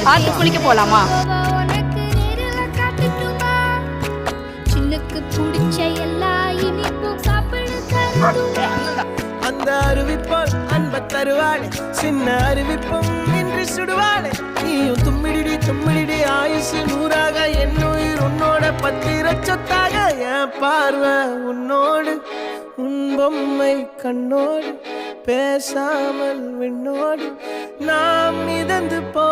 ஆத்து குளிக்க போலாமா? அந்த அறிவிப்பால் அன்ப தருவாளே சின்ன அறிவிப்பும் இன்று சுடுவாளே நீயும் தும்மிடி தும்மிடி ஆயுசு நூறாக என் உயிர் உன்னோட பத்திர சொத்தாக என் பார்வை உன்னோடு உன் பொம்மை கண்ணோடு பேசாமல் விண்ணோடு நாம் மிதந்து போ